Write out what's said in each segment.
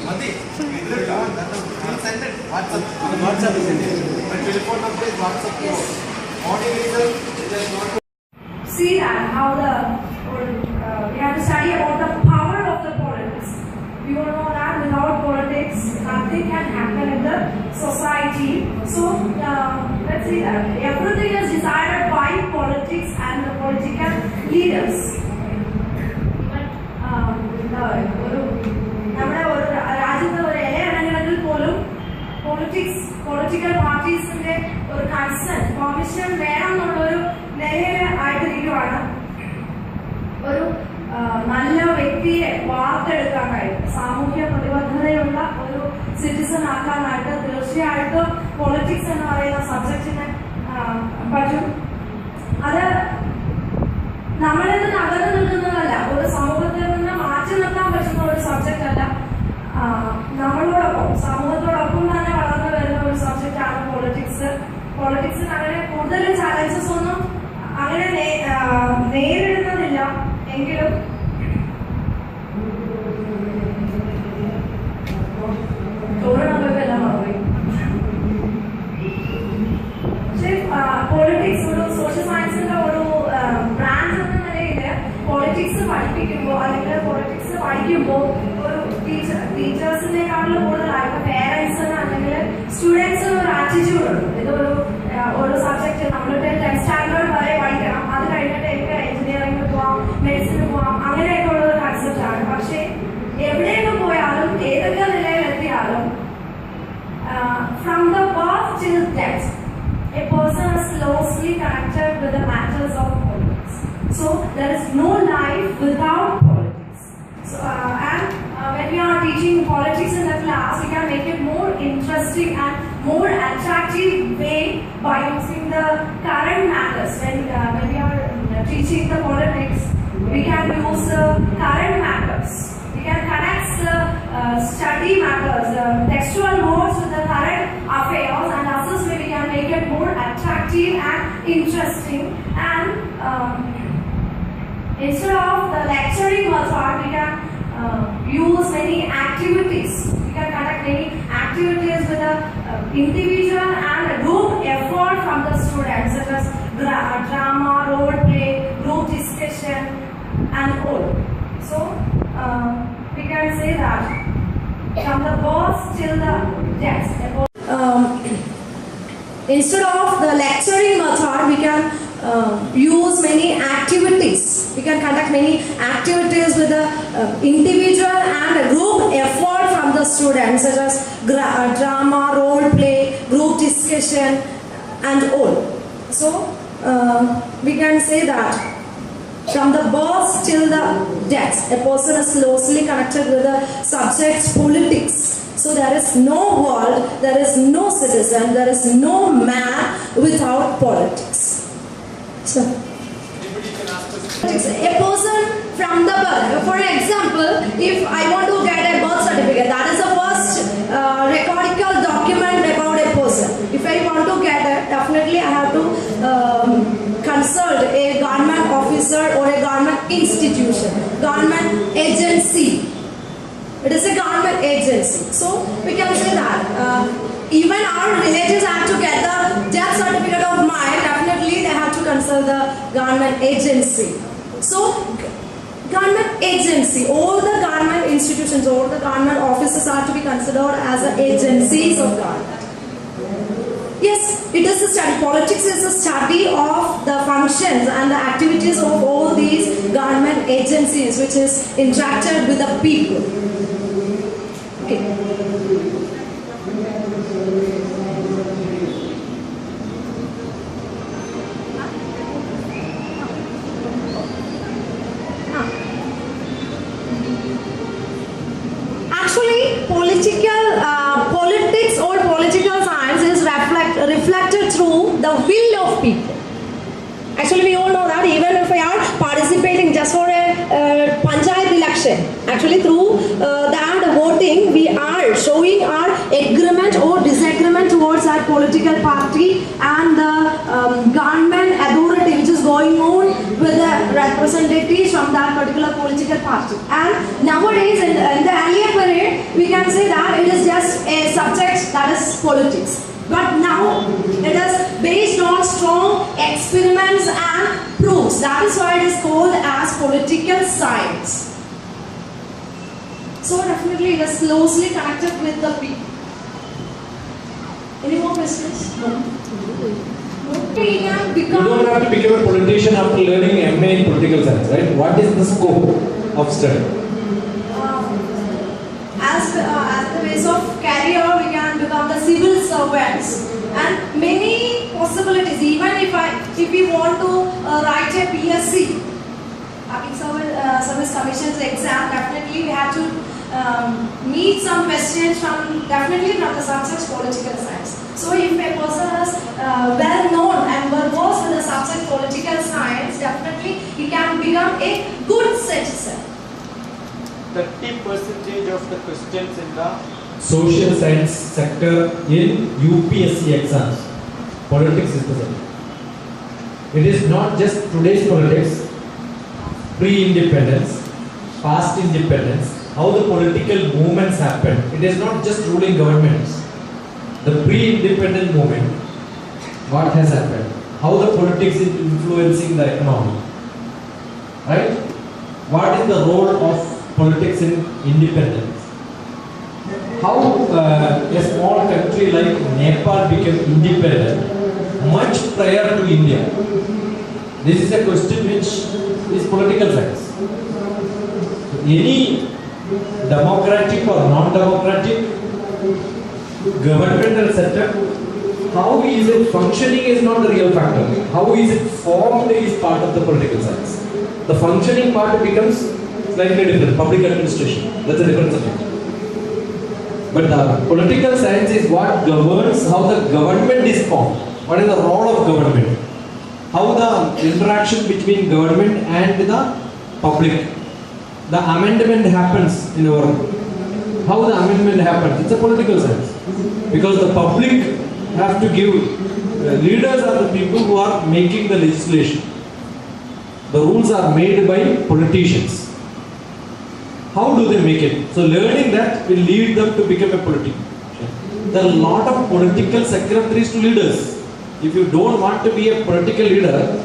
See that how we have to study about the power of the politics. We all know that without politics, nothing can happen in the society. So let's see that everything is decided by politics and the political leaders. Political parties or consent, permission, നല്ല വ്യക്തിയെ വാർത്തെടുക്കാനായിട്ട് സാമൂഹ്യ പ്രതിബദ്ധതയുള്ള ഒരു citizen ആക്കാനായിട്ട് തീർച്ചയായിട്ടും politics എന്ന് പറയുന്ന സബ്ജക്റ്റിന് പറ്റും. അത് നമ്മളിൽ നിന്ന് അകന്നു നിൽക്കുന്നതല്ല, ഒരു സമൂഹത്തിൽ നിന്ന് മാറ്റി നിർത്താൻ പറ്റുന്ന ഒരു സബ്ജക്റ്റ് അല്ല. നമ്മളോടൊപ്പം സമൂഹത്തോടൊപ്പം തന്നെ വളർന്നു വരുന്ന ഒരു സബ്ജക്റ്റാണ് പൊളിറ്റിക്സ്. പൊളിറ്റിക്സിന് അങ്ങനെ കൂടുതൽ ചാലഞ്ചസ് ഒന്നും അങ്ങനെ നേരിടുന്നതില്ല. എങ്കിലും തോന്നണമെല്ലാം മറന്നുപോയി. പക്ഷെ പൊളിറ്റിക്സ് ഒരു സോഷ്യൽ സയൻസിന്റെ ഒരു ബ്രാഞ്ച് എന്ന നിലയിൽ പൊളിറ്റിക്സ് പഠിപ്പിക്കുമ്പോൾ അല്ലെങ്കിൽ പൊളിറ്റിക്സ് പഠിക്കുമ്പോൾ ഒരു ടീച്ചേഴ്സിനേക്കാളും കൂടുതലായിട്ട് പേരൻസിന് അല്ലെങ്കിൽ സ്റ്റുഡൻസിന് ഒരു ആറ്റിറ്റ്യൂഡ് ഉണ്ട്. ഇതൊരു സബ്ജക്ട് നമ്മൾ 10th സ്റ്റാൻഡേർഡ് വരെ പഠിക്കണം, അത് കഴിഞ്ഞിട്ട് എനിക്ക് എഞ്ചിനീയറിംഗിന് പോവാം, മെഡിസിന് പോവാം, അങ്ങനെയൊക്കെ ഉള്ള ഒരു കൺസെപ്റ്റ് ആണ്. പക്ഷെ എവിടെയൊക്കെ പോയാലും ഏതൊക്കെ നിലയിലെത്തിയാലും from the birth till death a person is closely connected with the matters of politics. So there is no life without politics. So, when we are teaching politics in the class, we can make it more interesting and more attractive way by using the current matters. When we are teaching the politics, we can use the current matters. We can connect the study matters, textual words with the current affairs, and thus we can make it more attractive and interesting. And instead of the lecturing method, we can use many activities. We can conduct many activities with the individual and group effort from the students, such as drama, role play, group discussion, and all. So we can say that from the birth till the death. Instead of the lecturing method, we can use many activities. We can conduct many activities with the individual and group effort from the students, such as drama, role play, group discussion, and all. So we can say that from the birth till the death, a person is closely connected with the subject politics. So there is no world, there is no citizen, there is no man without politics. So, a person from the birth, for example, if I want to get a birth certificate, that is the first recordical document about a person. If I want to get it, definitely I have to consult a government officer or a government institution, government agency. It is a government agency. So we can say that even our relatives have to get the death certificate of mine, definitely they have to consult the government agency. So government agency, all the government institutions, all the government offices are to be considered as the agencies of government. Yes, it is a study. Politics is a study of the functions and the activities of all these government agencies which is interacted with the people. Okay. Actually, politics or political science is reflected through the will of people. Actually, we all know that even if we are participating just for a panchayat election, actually through that voting, we are showing our agreement or disagreement towards our political party and the government authority which is going on with the representatives from that particular political party. And nowadays, in the earlier period, we can can say that it is just a subject that is politics. But now it is based on strong experiments and proofs. That is why it is called as political science. So definitely it is closely connected with the people. Any more questions? No. We can You don't have to become a politician after learning MA in political science, right? What is the scope of study? As the base of career, we can become the civil servants, and many possibilities. Even if we want to write a PSC, Public Service Commission's exam, definitely we have to meet some questions from the subject political science. So if a person is well known and well versed with the subject political science, definitely he can become a good citizen. 30% of the questions in the Social science sector in UPSC exams. Politics is the subject. It is not just today's politics, pre-independence, past independence, how the political movements happened. It is not just ruling governments. The pre-independent movement, what has happened? How the politics is influencing the economy. Right? What is the role of politics in independence? How a small country like Nepal became independent much prior to India. This is a question which is political science. Any democratic or non-democratic governmental setup, how is it functioning is not the real factor. How is it formed is part of the political science. The functioning part becomes slightly different, public administration. That's a different subject. But the political science is what governs how the government is formed. What is the role of government? How the interaction between government and the public. The amendment happens in our. How the amendment happens? It's a political science. Because the public have to give. Leaders are the people who are making the legislation. The rules are made by politicians. How do they make it? So learning that will lead them to become a politician. There are a lot of political secretaries to leaders. If you don't want to be a political leader,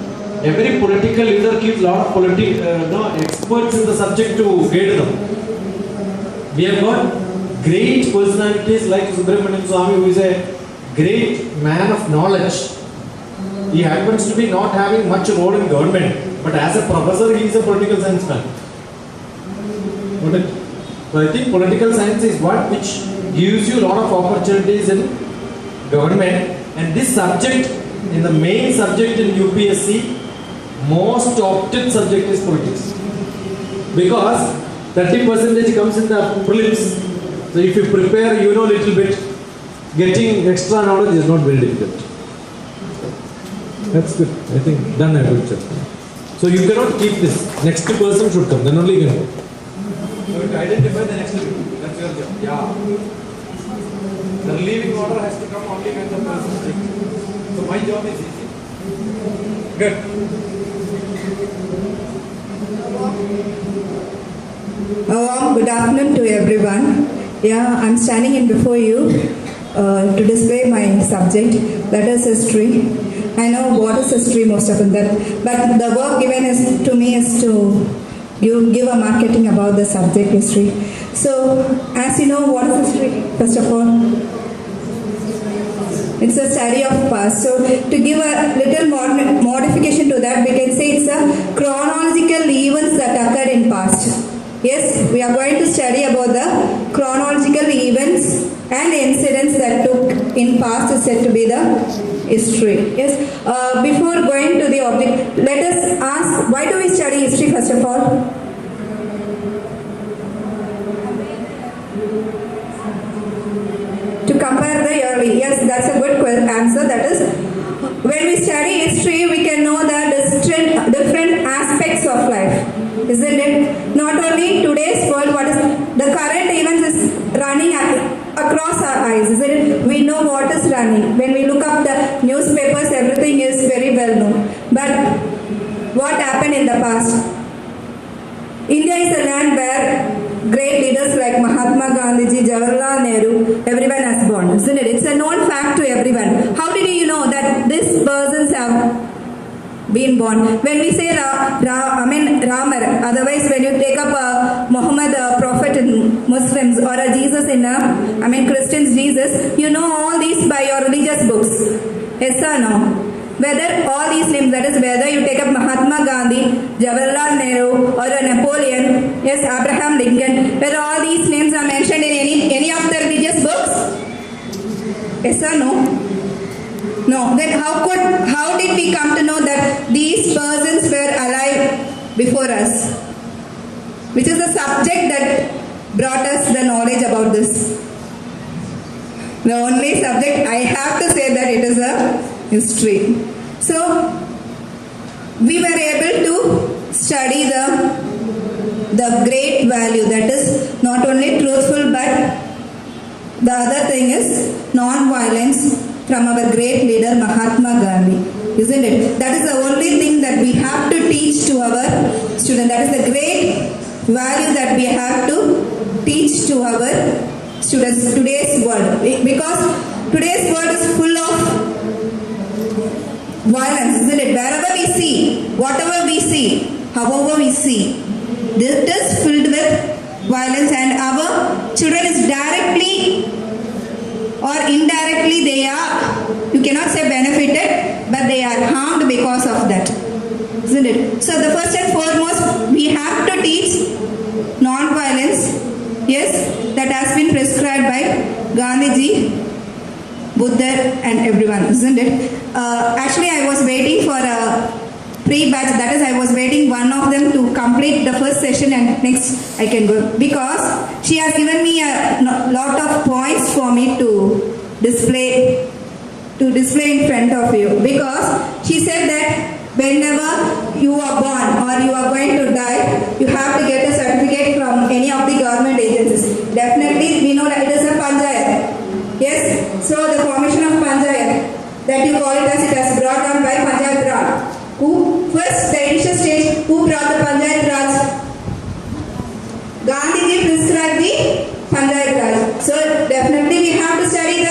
every political leader keeps a lot of experts in the subject to guide them. We have got great personalities like Subramanian Swami, who is a great man of knowledge. He happens to be not having much role in government, but as a professor, he is a political science man. So I think political science is what which gives you a lot of opportunities in government, and this subject, in the main subject in UPSC, most opted subject is politics. Because 30% comes in the prelims. So if you prepare, you know little bit, getting extra knowledge is not very difficult. That's good. I think done a good job. So you cannot keep this. Next person should come, then only you can go. So to identify the next people. That's your job. Yeah. The relieving order has to come only when the person speaks. So my job is easy. Good. Good afternoon to everyone. Yeah, I'm standing in before you to display my subject, that is history. I know what is history, most of them, but the work given to me is to give a marketing about the subject history. So, as you know, what is history? First of all, it's a study of past. So, to give a little modification to that, we can say it's a chronological events that occurred in past. Yes, we are going to study about the chronological events and incidents that took in past is said to be the history. Yes. Before going to the object, let us ask, why do we study history first of all? To compare the early. Yes, that's a good answer. That is, when we study history, we can know the different aspects of life. Isn't it? Not only today's world, what is the current events is running across our eyes, isn't it? We know what is running. When we look up the newspapers, everything is very well known. But what happened in the past? India is a land where great leaders like Mahatma Gandhi, Jawaharlal Nehru, everyone has born, isn't it? It's a known fact to everyone. How did you know that these persons have been born? When we say Ramar, otherwise when you take up Muhammad, prophet in Muslims, or a Jesus in Christians Jesus, you know all these by your religious books. Yes or no? Whether all these names, that is whether you take up Mahatma Gandhi, Jawaharlal Nehru, or Napoleon, yes, Abraham Lincoln, whether all these names are mentioned in any of the religious books? Yes or no? No. Then how did we come to know that these persons were alive before us? Which is the subject that brought us the knowledge about this? The only subject, I have to say that it is a history. So we were able to study the great value, that is not only truthful, but the other thing is non-violence from our great leader Mahatma Gandhi, isn't it? That is the only thing that we have to teach to our students. That is the great value that we have to teach to our students today's world, because today's world is full of violence, isn't it? Wherever we see, whatever we see, however we see, this is filled with violence, and our children is directly or indirectly, they are, you cannot say benefited, but they are harmed because of that, isn't it? So the first and foremost, we have to teach non-violence, yes, that has been prescribed by Gandhiji, Buddha, and everyone, isn't it? Actually, I was waiting for a pre-batch, that is, I was waiting one of them to complete the first session and next I can go, because she has given me a lot of points for me to display in front of you, because she said that whenever you are born or you are going to die, you have to get a certificate from any of the government agencies. Definitely, we know that it is a Panchayat. Yes, so the formation of Panchayat, that you call it as, it has brought down by Panchayat Raj. Who first, the initial stage, who brought the Panchayat Raj? Gandhiji prescribed the Panchayat Raj. So definitely we have to study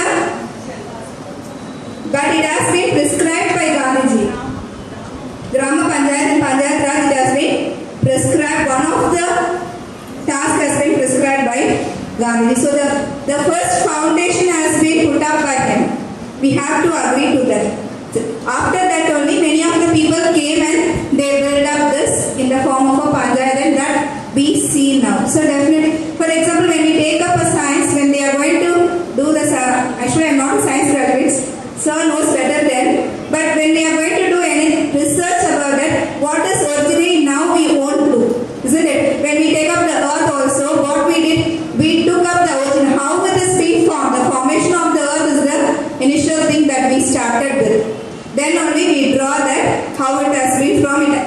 but it has been prescribed by Gandhiji. Grama Panchayat and Panchayat Raj, it has been prescribed. One of the tasks has been prescribed by Gandhiji. So the first foundation has been put up by him. We have to agree to that. After that only many of the people came and they built up this in the form of a Panchayat, and that we see now. So definitely, for example, when we take up a science, when they are going to do the, actually I am not a science graduate, sir knows better than, but when they are going to do any research about it, what is originally now we want to, isn't it? When we take up the earth also, what we did, we took up the origin, how it is being formed. The formation of the earth is the initial thing that we started with. Then only we draw that how it has been from it.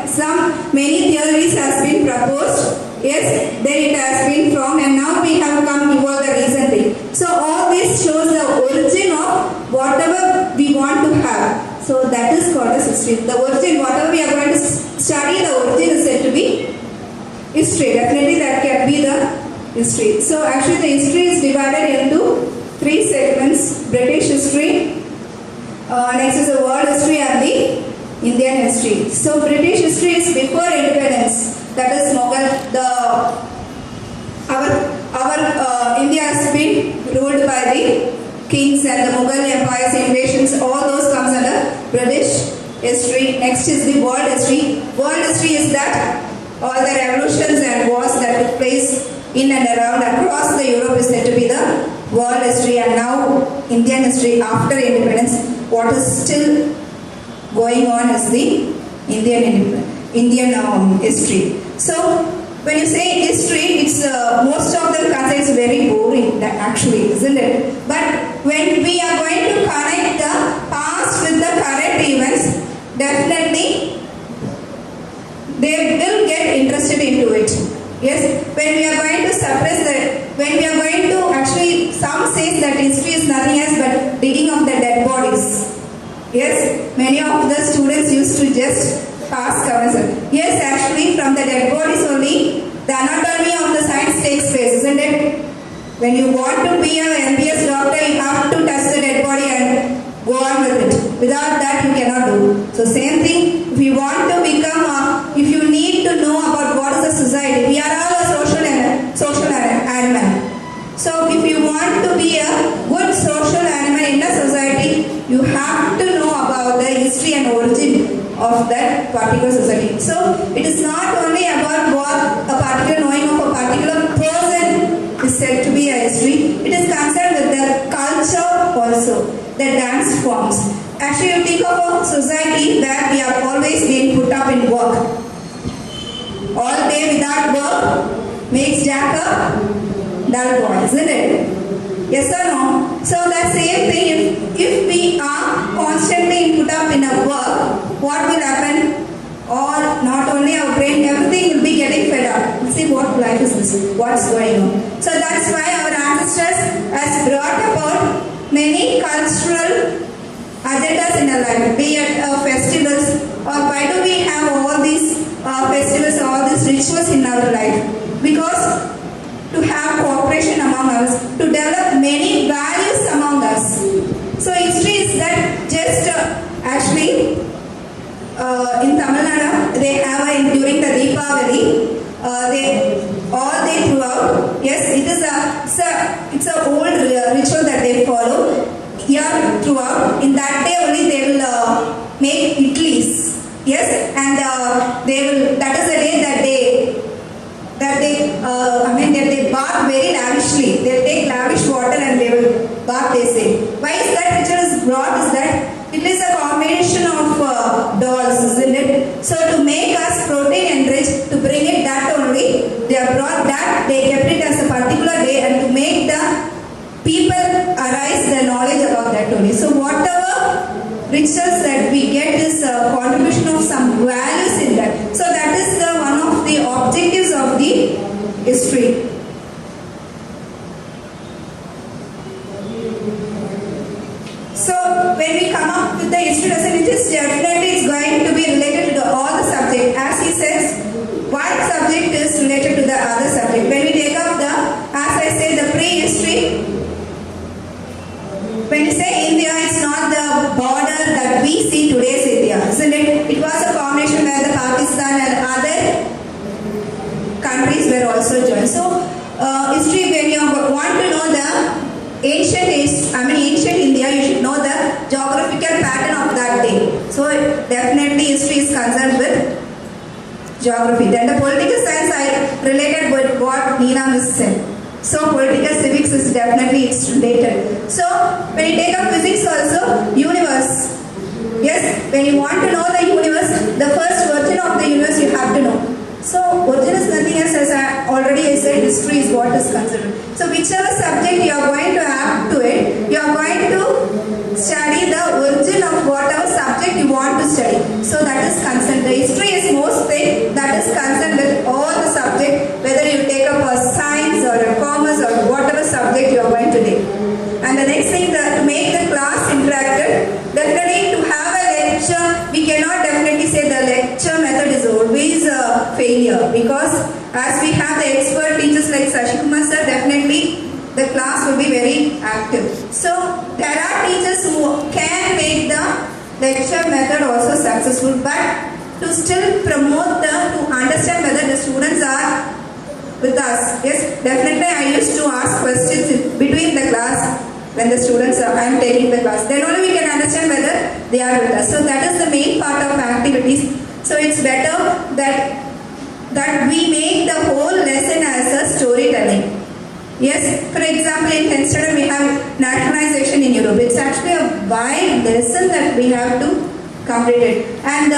Many theories has been proposed. Yes, then it has been from, and now we have come evolved recently. So all this shows the origin of whatever we want to have. So that is called as history. The origin, whatever we are going to study, the origin is said to be history. Definitely that can be the history. So actually the history is divided into 3 segments: British history, next is the world history, and the Indian history. So British history is before independence. That is Mughal. Our India has been ruled by the kings and the Mughal empires, invasions. All those comes under British history. Next is the world history. World history is that all the revolutions and wars that took place in and around across the Europe is said to be the world history. And now Indian history after independence, what is still going on is the Indian history. So when you say history, it's most of them consider it's very boring, actually, isn't it? But when we are going to connect the past with the current events, definitely they will get interested into it. Yes, when we are going to suppress that, when we are going to actually, some say that history is nothing else but digging of the dead bodies. Yes, many of the students used to just pass comments. Yes, actually from the dead bodies only the anatomy of the science takes place, isn't it? When you want to be an MBS doctor, you have to touch the dead body and go on with it. Without that, you cannot do. So same thing, if you want to become, if you need to know about what is the society, we are all a social animal. So if you want to be a good social animal in a society, you have to know about the history and origin of that particular society. So it is not only about what a particular knowing of a particular person is said to be a history, it is concerned with the culture also, the dance forms. Actually, you think of a society where we are always being put up in work. All day without work makes Jack a dull boy, isn't it? Yes or no? So that same thing, if we are constantly put up in a work, what will happen? Or not only our brain, everything will be getting fed up. See what life is this? What's going on? So that's why our ancestors has brought about many cultural agendas in our life, be it festivals, or why do we have all these festivals, all these rituals in our life? Because to have cooperation among us, to develop many values among us. So history is that just actually in Tamil Nadu they have during the Deepavali they all day throughout. Yes, it's a old ritual that they follow here throughout. In that day only they will make idlis. Yes, and they will. That is the day that they bath very lavishly. They take lavish water and they will bath, they say. Why is that ritual is brought? Is that it is a combination of dolls, isn't it? So to make us protein enriched, to bring it that only, they have brought that, they kept it as a particular day and to make the people arise the knowledge about that only. So whatever rituals that we get is a contribution of some values in that. So that is one of the objectives of the history. So when we come up with the history lesson, it is definitely going to be related to all the subject. As he says, one subject is related to the other subject. When we take up as I say, the prehistory, when you say India, it's not the border that we see today's India, isn't it? It was a combination where the Pakistan and other countries were also joined. So history, when you want to know the ancient India, you should know the geographical pattern of that day. So definitely history is concerned with geography. Then the political science I related with what Neena Miss said. So political civics is definitely it's related. So when you take up physics also, universe. Yes, when you want to know the universe, the first origin of the universe you have to know. So origin is nothing else, as I already said, history is what is considered. So whichever subject you are going to add to it, you are going to study the origin of whatever subject you want to study. So that is concerned. The history is most thing that is concerned with all the subject, whether you take up a science or a commerce or whatever subject you are going to take. And the next thing, to make the class interactive, definitely to have a lecture, we cannot definitely say the lecture method is always a failure, because as we have the expert teachers like Sashikumar sir, definitely the class will be very active. So there are teachers who can make the lecture method also successful, but to still promote to understand whether the students are with us. Yes, definitely I used to ask questions between the class when the students I am taking the class. Then only we can understand whether they are with us. So that is the main part of activities. So it's better that we make the whole lesson as a storytelling. Yes, for example, in 10th standard we have nationalization in Europe. It's actually a wide lesson that we have to complete it. And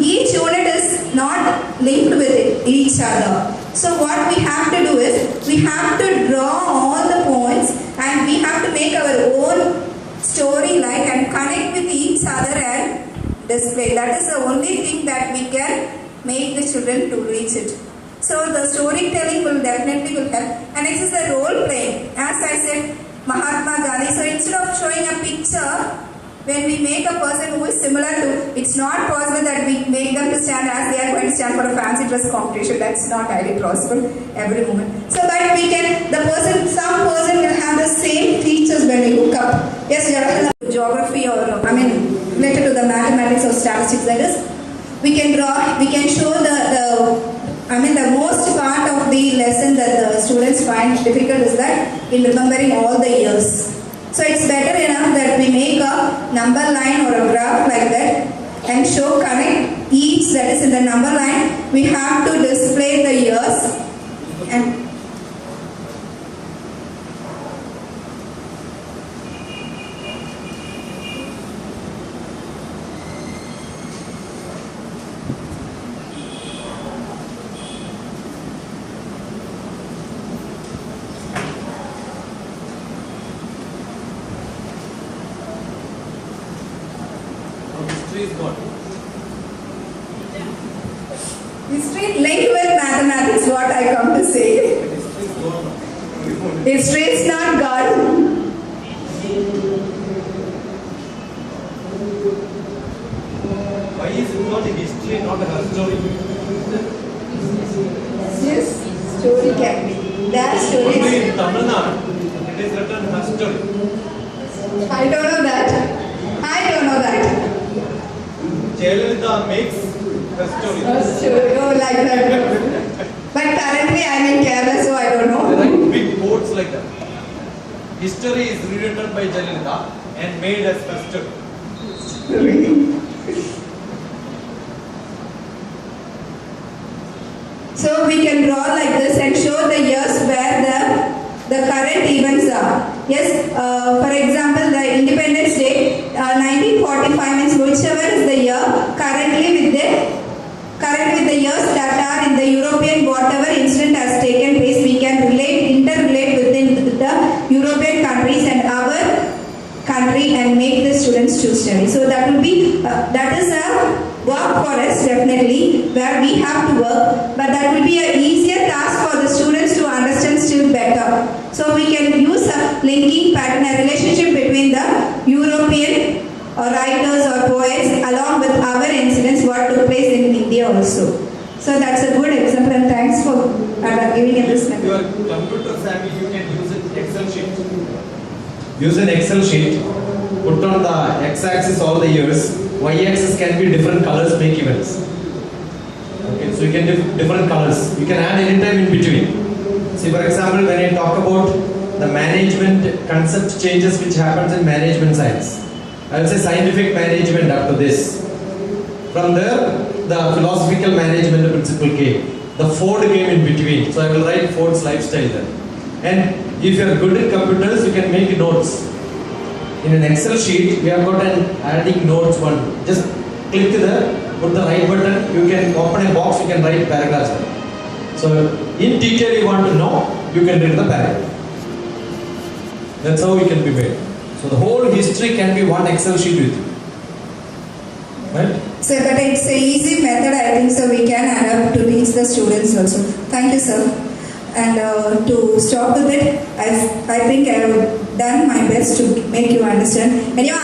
each unit is not linked with each other. So what we have to do is, we have to draw all the points and we have to make our own storyline and connect with each other and display. That is the only thing that we can make the children to reach it. So the storytelling will definitely help. And next is the role playing. As I said, Mahatma Gandhi. So instead of showing a picture, when we make a person who is similar to, it's not possible that we make them to stand as they are going to stand for a fancy dress competition. That's not highly possible every moment. So that we can, some person will have the same features when we hook up. Yes, geography or, related to the mathematics or statistics, that is, we can show the most part of the lesson that the students find difficult is that in remembering all the years. So it's better enough that we make a number line or a graph like that and connect each that is in the number line. We have to display the years and History is what? history linked with mathematics, what I come to say. History is gone. History is not God. Why is it not a history, not a her story? Yes, story can be. That story Only in is. Tamil Nadu, it is written her story. I don't know that. I don't know that. Jayalalitha makes her story. Oh, like that. But currently I'm in Kerala, so I don't know. They write big quotes like that. History is rewritten by Jayalalitha and made as her story. So we can draw like this and show the years where the current events are. Yes, for example, the Independence Day, 1945 means whichever is the year currently with the years that are in the European, whatever incident has taken place, we can interrelate within the European countries and our country and make the students to study. So that will be, that is a work for us definitely, where we have to work, but that will be an easier task for the students to understand still better. So we can use a linking pattern, a relationship between the European writers or poets along with our incidents what took place in India also. So that's a good example and thanks for giving it this If you method. are computer savvy, you can use an Excel sheet. Use an Excel sheet, put on the x-axis all the years, y-axis can be different colors, make events. Okay, so you can different colors. You can add any time in between. See, for example, when I talk about the management concept changes which happens in management science, I will say scientific management up to this. From there, the philosophical management principle came. The Ford came in between. So I will write Ford's lifestyle there. And if you are good at computers, you can make notes. In an Excel sheet, we have got an adding notes one. Just click there, put the right button, you can open a box, you can write paragraphs there. So in detail you want to know, you can read the paragraph. That's how it can be made. So the whole history can be one Excel sheet with you. Right? So, but it's an easy method, I think, so we can adapt to teach the students also. Thank you, sir. And to stop with it, I think I have done my best to make you understand. Anyway,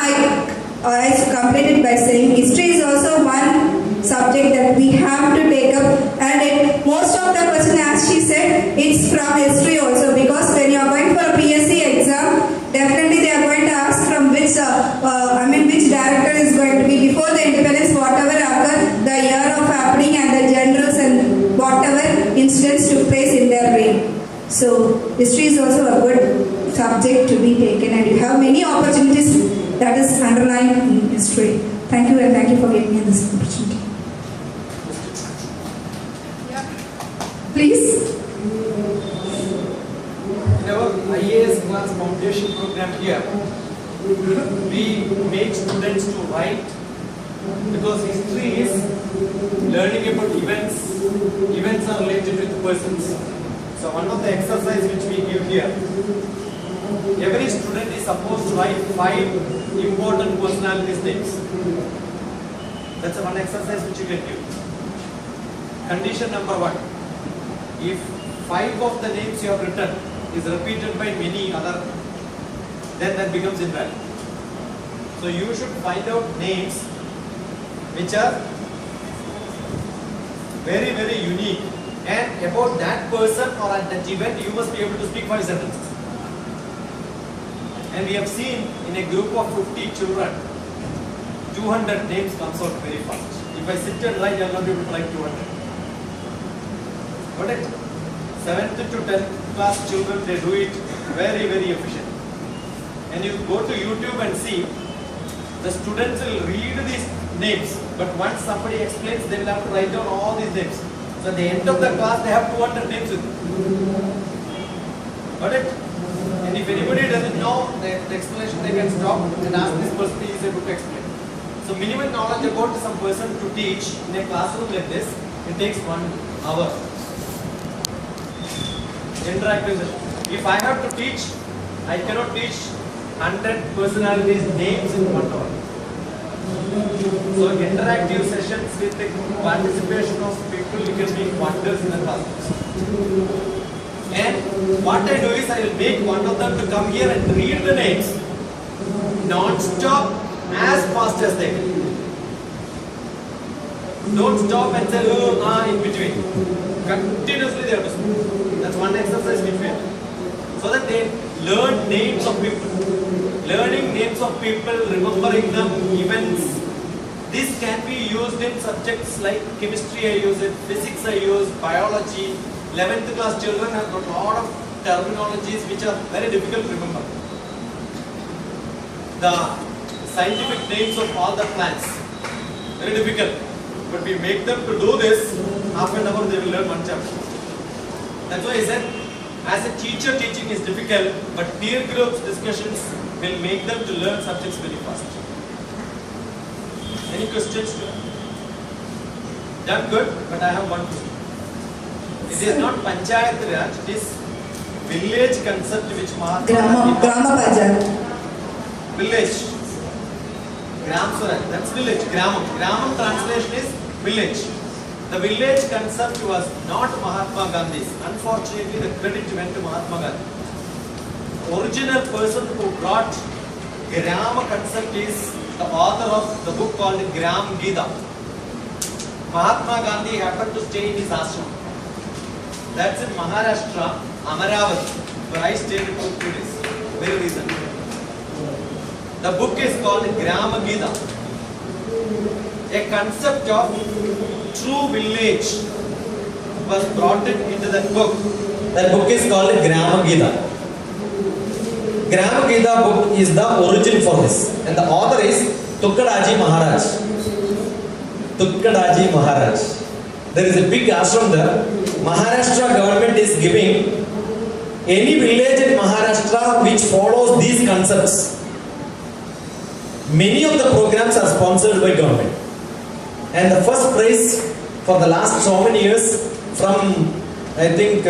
I completed by saying history is also one subject that we have to take up, and most of the question, as she said, it's from history also, because when you are going for a PSC exam, definitely they are going to ask from which which director is going to be before the independence, whatever occurred, the year of happening and the generals and whatever incidents took place in their reign. So history is also a good subject to be taken, and you have many opportunities that is underlying in history. Thank you, and thank you for giving me this opportunity. Please. In our IAS class foundation program here, we make students to write, because history is learning about events. Events are related with persons. So one of the exercises which we give here, every student is supposed to write 5 important personalities names. That's one exercise which you can give. Condition number 1. If 5 of the names you have written is repeated by many other, then that becomes invalid. So So you should find out names which are very, very unique, and about that person or at that event you must be able to speak 5 sentences. And we have seen in a group of 50 children, 200 names comes out very fast. If I sit and write, I will not be able to write 200. Got it? 7th to 10th class children, they do it very, very efficient. And you go to YouTube and see, the students will read these names, but once somebody explains, they will have to write down all these names. So at the end of the class, they have 200 names with them. Got it? And if anybody doesn't know the explanation, they can stop and ask this person, he is able to explain. So minimal knowledge about some person to teach in a classroom like this, it takes 1 hour. Interactive session. If I have to teach, I cannot teach 100 personalities' names in 1 hour. So interactive sessions with the participation of people, you can make wonders in the classrooms. And what I do is I will make one of them to come here and read the names non-stop as fast as they can. Don't stop and say, in between. Continuously they have to speak. That's one exercise we do. So that they learn names of people. Learning names of people, remembering them, events. This can be used in subjects like chemistry I use it, physics I use, biology. 11th class children have got a lot of terminologies which are very difficult to remember. The scientific names of all the plants, very difficult. But we make them to do this, half an hour they will learn 1 chapter. That's why I said, as a teacher teaching is difficult, but peer groups discussions will make them to learn subjects very fast. Any questions? Done good, but I have one question. It is not Panchayat Raj, it is village concept which Mahatma Grama Panchayat. Village. Gram Swaraj, that's village. Gramam. Gramam translation is village. The village concept was not Mahatma Gandhi's. Unfortunately, the credit went to Mahatma Gandhi. Original person who brought Grama concept is the author of the book called Gram Gita. Mahatma Gandhi happened to stay in his ashram. That's in Maharashtra, Amaravati, where I stayed for 2 days, very recently. The book is called Grama Gita. A concept of true village was brought into that book. That book is called Grama Gita. Grama Gita book is the origin for this. And the author is Tukkadaji Maharaj. Tukkadaji Maharaj. There is a big ashram there. Maharashtra government is giving any village in Maharashtra which follows these concepts. Many of the programs are sponsored by government. And the first prize for the last so many years from I think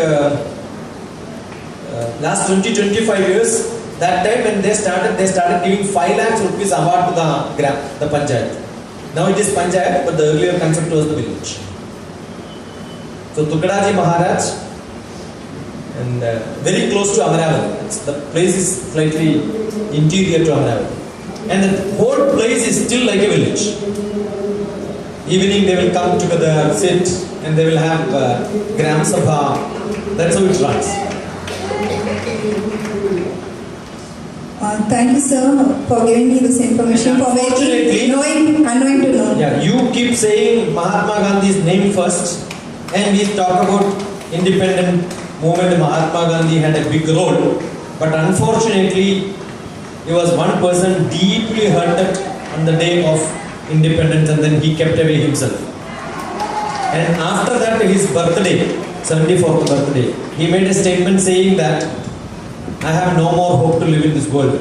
last 20-25 years, that time when they started giving 5 lakhs rupees award to the Panchayat. Now it is Panchayat, but the earlier concept was the village. So Tukkadaji Maharaj, and very close to Amaravati. The place is slightly interior to Amaravati. And the whole place is still like a village. Evening they will come together, sit, and they will have Gram Sabha. That's how it runs. Thank you, sir, for giving me this information, for making unknowing to know. Yeah, you keep saying Mahatma Gandhi's name first, and we talk about independent movement. Mahatma Gandhi had a big role, but unfortunately, he was one person deeply hurted on the day of independence, and then he kept away himself. And after that, his birthday, 74th birthday, he made a statement saying that I have no more hope to live in this world.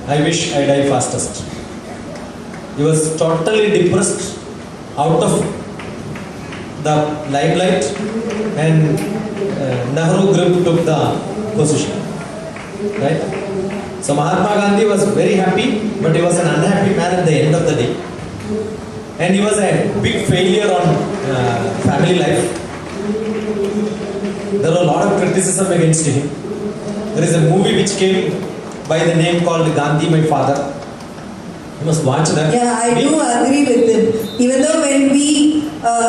I wish I die fastest. He was totally depressed, out of the limelight, and Nehru group took the position. Right? So Mahatma Gandhi was very happy, but he was an unhappy man at the end of the day. And he was a big failure on family life. There was a lot of criticism against him. There is a movie which came by the name called Gandhi, My Father. You must watch that. Yeah, I do agree with him. Even though when we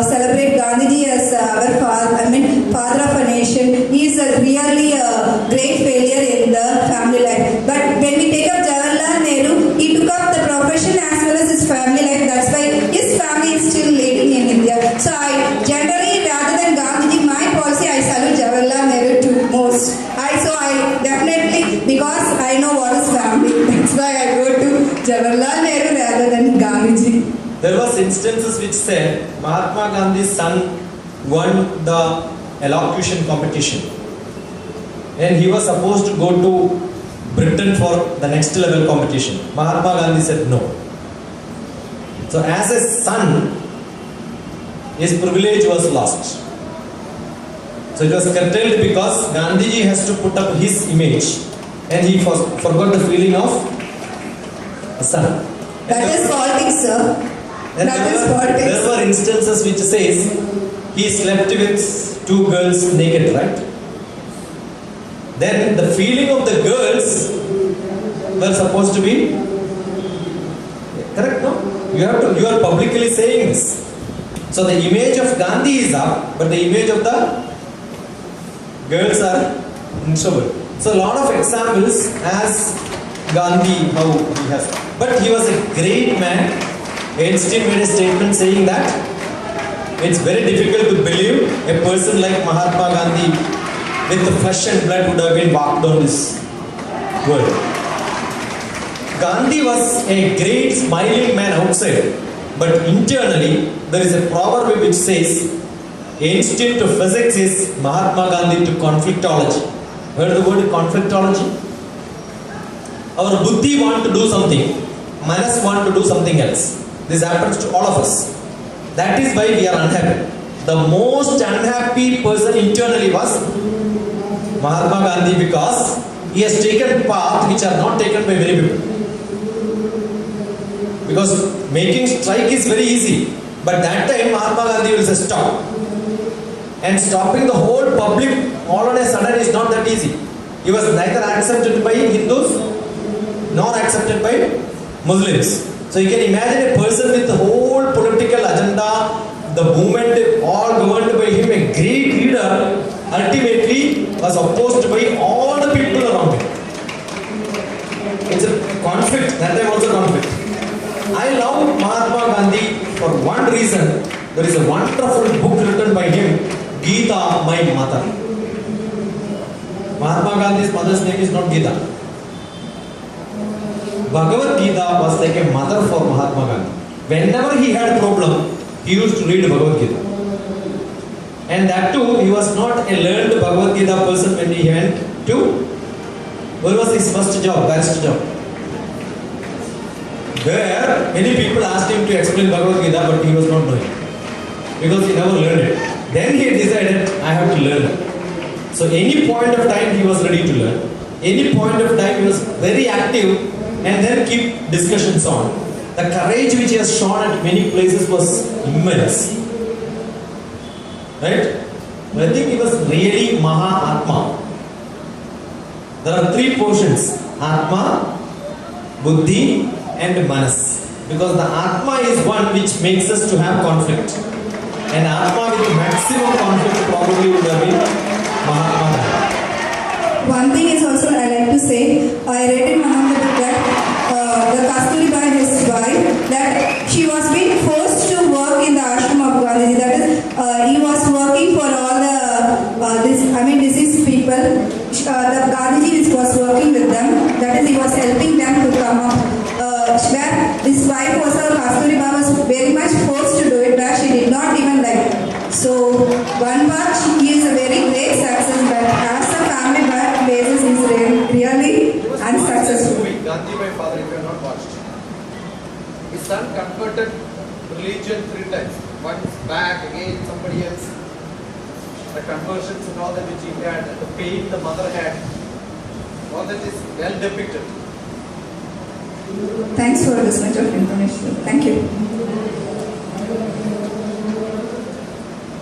celebrate Gandhiji as our father of a nation, he is really a great failure in the family life. But when we take up Jawaharlal Nehru, he took up the profession as well as his family life. That's why his family is still leading in India. So I generally, rather than Gandhiji, my policy, I salute Jawaharlal Nehru to most. I definitely, because I know what is family, that's why I go to Jawaharlal Nehru rather than Gandhiji. There was instances which said Mahatma Gandhi's son won the elocution competition, and he was supposed to go to Britain for the next level competition. Mahatma Gandhi said no. So as a son, his privilege was lost. So it was curtailed because Gandhiji has to put up his image, and he forgot the feeling of a son. That is politics, sir. And That is politics. there were instances which says he slept with 2 girls naked, right? Then the feeling of the girls were supposed to be correct, no? You are publicly saying this. So the image of Gandhi is up, but the image of the girls are in trouble. So a lot of examples as Gandhi, how he has. But he was a great man. Einstein made a statement saying that it's very difficult to believe a person like Mahatma Gandhi with the flesh and blood would have been walked on this world. Gandhi was a great smiling man outside, but internally there is a proverb which says Einstein to physics is Mahatma Gandhi to conflictology. Heard the word conflictology? Our buddhi want to do something, manas want to do something else. This happens to all of us. That is why we are unhappy. The most unhappy person internally was Mahatma Gandhi, because he has taken path which are not taken by many people. Because making strike is very easy, but that time Mahatma Gandhi will say stop. And stopping the whole public all on a sudden is not that easy. He was neither accepted by Hindus nor accepted by Muslims. So you can imagine a person with the whole political agenda, the movement all governed by him, a great leader, ultimately was opposed by all the people around him. It's a conflict, that time also conflict. I love Mahatma Gandhi for one reason. There is a wonderful book written by him, Gita, my mother. Mahatma Gandhi's mother's name is not Gita. Bhagavad Gita was like a mother for Mahatma Gandhi. Whenever he had a problem, he used to read Bhagavad Gita. And that too, he was not a learned Bhagavad Gita person when he went to, what was his first job, best job? Where many people asked him to explain Bhagavad Gita, but he was not knowing. Because he never learned it. Then he decided, I have to learn it. So any point of time he was ready to learn. Any point of time he was very active, and then keep discussions on. The courage which he has shown at many places was immense. Right? I think he was really Mahatma. There are 3 portions: Atma, Buddhi, and Manas. Because the Atma is one which makes us to have conflict. And Atma with maximum conflict probably would have been Mahatma. One thing is also I like to say, I read in one of the book that the Kasturiba, his wife, that she was being forced to work in the ashram of Gandhiji. That is, he was working for all the diseased people. The Gandhiji was working with them. That is, he was helping them to come up. Where his wife also, Kasturiba, was very much forced to do it, where she did not even like. So one part, he is a very great success, but as a family basis, he is really unsuccessful. Gandhi, my father, if you have not watched. His son converted religion 3 times. Once back, again somebody else. The conversions and all that which he had, the pain the mother had, all that is well depicted. Thanks for this much of information. Thank you.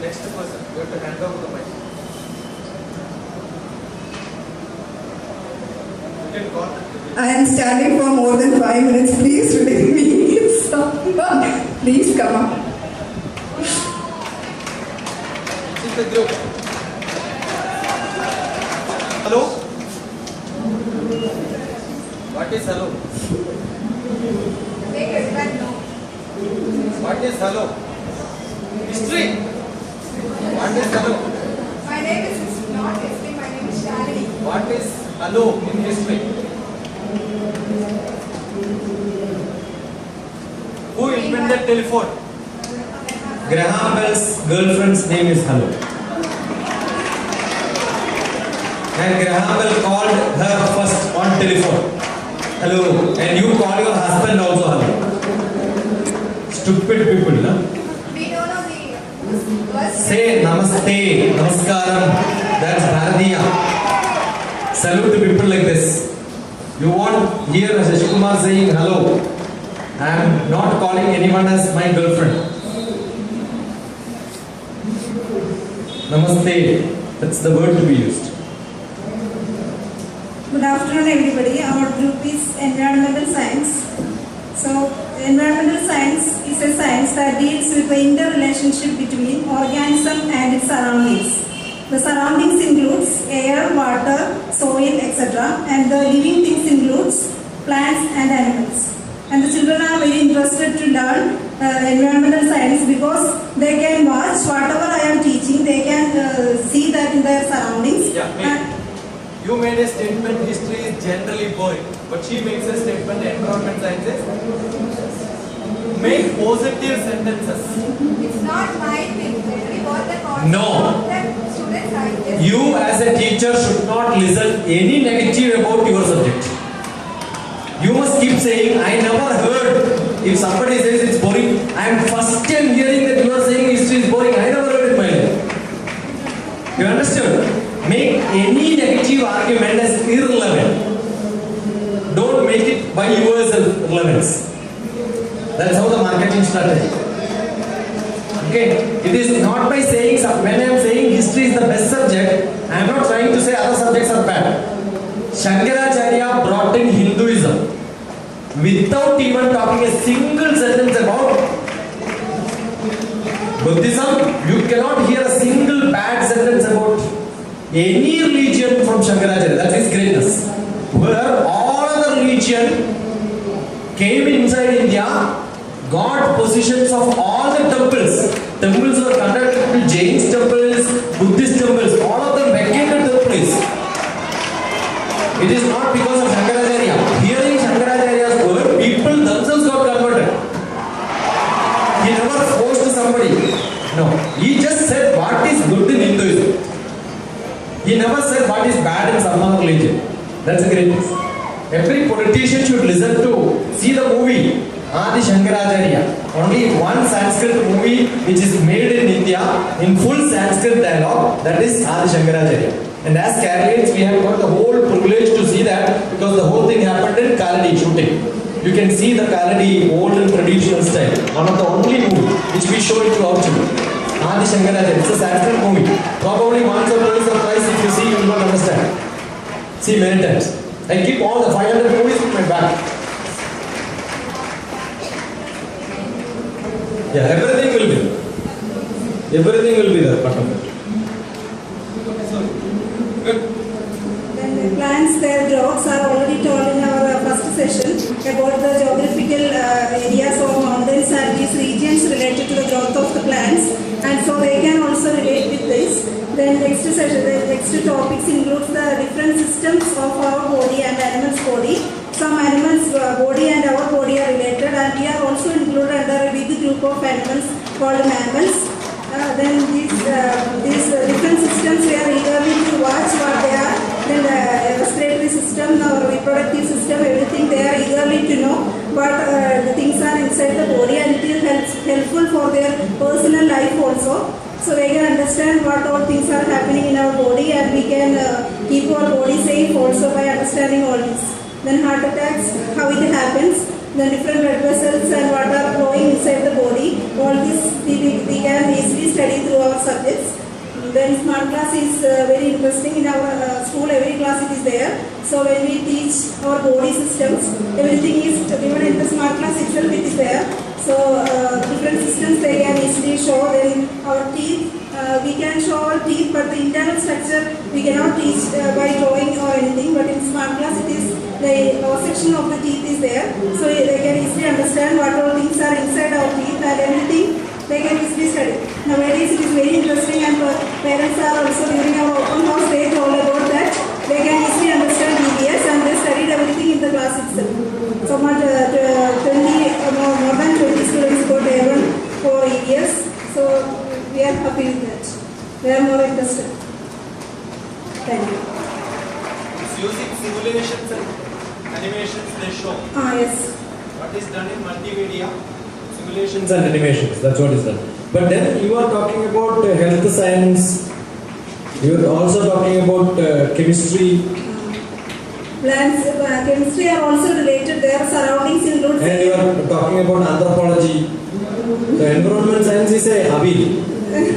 Next person, you have to hand over the mic. You can call. I am standing for more than 5 minutes. Please leave me. Please come up. Sit the group. Hello? What is hello? Make everyone know. What is hello? History. What is hello? My name is not history. My name is Shalini. What is hello in history? Who invented telephone? Graham Bell's girlfriend's name is Hello. And Graham Bell called her first on telephone. Hello. And you call your husband also hello. Stupid people, no? We don't know the first. Say namaste, namaskaram. That's Bharatiya. Salute to people like this. You won't hear Shashi Kumar saying hello. I am not calling anyone as my girlfriend. Namaste. That's the word to be used. Good afternoon, everybody. Our group is Environmental Science. So, environmental science is a science that deals with the interrelationship between organism and its surroundings. The surroundings includes air, water, soil, etc. And the living things includes plants and animals. And the children are very interested to learn environmental science because they can watch whatever I am teaching. They can see that in their surroundings. You made a statement, history is generally boring, but she makes a statement, environment sciences. Make positive sentences. It's not my thing. Literally what the concept No. of the students are. You as a teacher should not listen any negative about your subject. You must keep saying, I never heard. If somebody says it's boring, I am first time hearing that you are saying history is boring. I never heard it in my life. You understood? Make any negative argument as irrelevant. Don't make it by yourself relevance. That's how the marketing strategy. Okay, it is not by saying, when I am saying history is the best subject, I am not trying to say other subjects are bad. Shankaracharya brought in Hinduism without even talking a single sentence about Buddhism. You cannot hear a single bad sentence about any religion from Shankaracharya. That's his greatness. Where all other religion came inside India, got positions of all the temples. Temples were converted to Jain temples, Buddhist temples. All of them vacated the place. It is not because of Shankaracharya. Hearing Shankaracharya's word, people themselves got converted. He never forced somebody. No. He just said what is good in Hinduism. He never said what is bad in some other religion. That's a great thing. Every politician should listen to, see the movie Adi Shankaracharya. Only one Sanskrit movie which is made in India in full Sanskrit dialogue, that is Adi Shankaracharya. And as Keralians, we have got the whole privilege to see that because the whole thing happened in Kaladi shooting. You can see the Kaladi old and traditional style. One of the only movie which we show it to our children. Adi Shankaracharya. It's a Sanskrit movie. Probably once or twice if you see, you will not understand. See many times. I keep all the 500 movies in my bag. Yeah, everything will be there. Everything will be there, part of it. Then the plants, their jobs are already told in our first session about the geographical areas or mountains and these regions related to the growth of the plants, and so they can also relate with this. Then next session, the next topics includes the different systems of our body and animals' body. Some animals' body and our body are related, and we are also included under a big group of animals called mammals. Then these different systems we are eagerly to watch what they are. Then the respiratory system, the reproductive system, everything they are eagerly to know what the things are inside the body, and it is helpful for their personal life also. So we can understand what all things are happening in our body, and we can keep our body safe also by understanding all this. Then heart attacks, how it happens. The different blood vessels and what are flowing inside the body. All this we can easily study through our subjects. Then smart class is very interesting. In our school, every class it is there. So when we teach our body systems, everything is given in the smart class itself. It is there. So different systems they can easily show. Then our teeth, we can show our teeth, but the internal structure we cannot teach by drawing or anything. But in smart class, it is the cross section of the teeth is there, so they can easily understand what all things are inside our teeth and everything. They can easily study. Nowadays, it is very interesting, and parents are also during our open house they told about that. They can easily understand EVS, and they studied everything in the class itself. So much, 20 more than 20 students got A1 for EVS. So we are happy with that. They are more interested. Thank you. It's using simulations and animations they show. Yes. What is done in multimedia? Simulations and animations, that's what is done. But then you are talking about health science, you are also talking about chemistry. Plants, chemistry are also related. Their surroundings include. And you are talking about anthropology. The environment science is a Abil.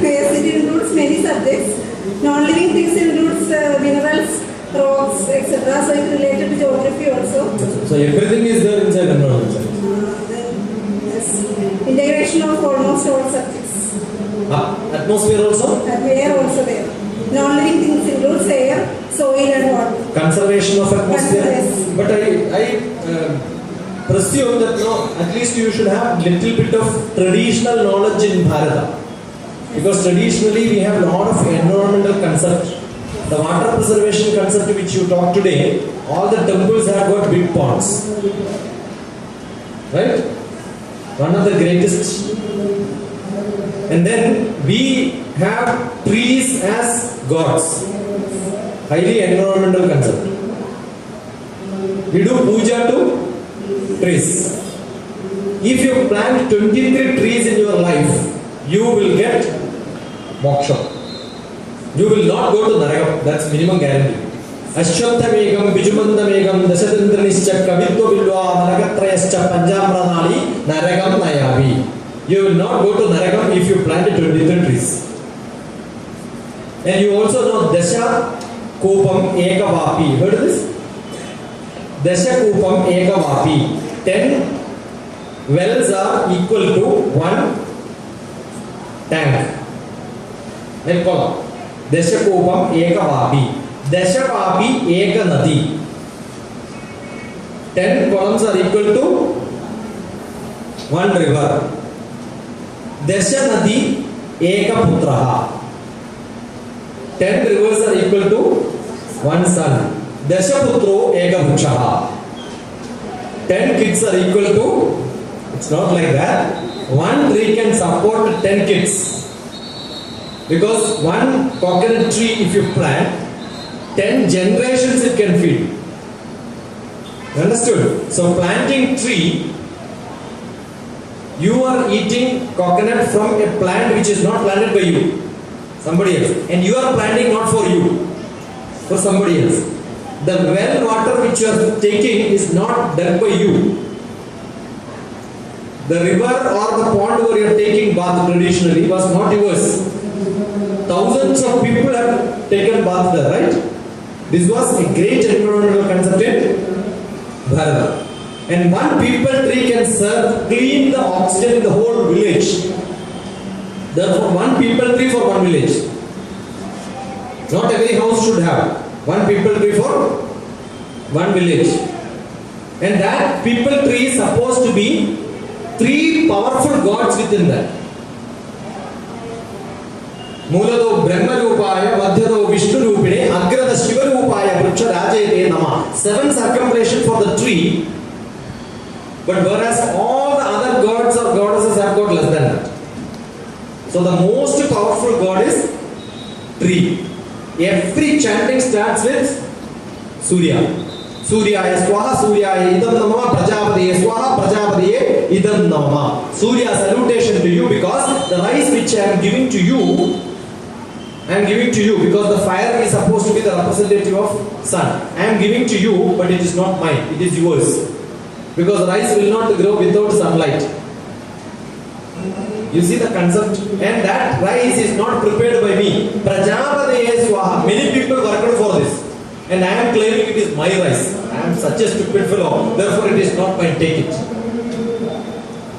Yes, it includes many subjects. Non-living things includes minerals, rocks, etc. So it's related to geography also. So everything is there inside environment science. Yes. Integration of almost all subjects. Atmosphere also? Air also there. Non-living things includes air, soil and water. Conservation of atmosphere. Yes. But I presume that no, at least you should have little bit of traditional knowledge in Bharata. Because traditionally we have a lot of environmental concept. The water preservation concept which you talk today, all the temples have got big ponds. Right? One of the greatest. And then we have trees as gods. Highly environmental concept. We do puja to trees. If you plant 23 trees in your life, you will get moksha. You will not go to Narayam. That's minimum guarantee. Ashwathamegam, Bijumandamegam, Dasatindranishcha, Kavitva Vilva, Maragatrayascha, Panjamranali, Naragam Nayavi. You will not go to Naragam if you planted 23 trees. And you also know Dasha Kopam Ekavapi. Heard of this? Dasha Kopam Ekavapi. 10 wells are equal to 1 tank. Then call Dasha Kopam Ekavapi. Dasha Vapi Eka Nadi. 10 columns are equal to 1 river. Dasha Nadi Eka Putraha. 10 rivers are equal to 1 son. Dasha Putro Eka Bhukshaha. 10 kids are equal to, it's not like that. 1 tree can support 10 kids. Because 1 coconut tree if you plant, 10 generations it can feed. Understood? So planting tree, you are eating coconut from a plant which is not planted by you, somebody else, and you are planting not for you, for somebody else. The well water which you are taking is not done by you. The river or the pond where you are taking bath traditionally was not yours. Thousands of people have taken bath there, right? This was a great environmental concept in Bharata. And 1 peepal tree can serve, clean the oxygen in the whole village. Therefore, 1 peepal tree for 1 village. Not every house should have 1 peepal tree for 1 village. And that peepal tree is supposed to be 3 powerful gods within that. Mulado Brahma Rupaya, Madhyado Vishnu Rupine, Agrada Shiva Rupaya, Vriksha Rajayate Nama. 7 circumambulation for the tree, but whereas all the other gods or goddesses have got less than that. So the most powerful god is tree. Every chanting starts with Surya. Suryaya Swaha, Suryaya Idam Namama, Prajapatiye Swaha, Prajapatiye Idam Namama. Surya salutation to you because the rice which I am giving to you, because the fire is supposed to be the representative of sun. I am giving to you, but it is not mine, it is yours. Because rice will not grow without sunlight. You see the concept? And that rice is not prepared by me. Prajapataye Swaha. Many people worked for this. And I am claiming it is my rice. I am such a stupid fellow. Therefore it is not mine. Take it.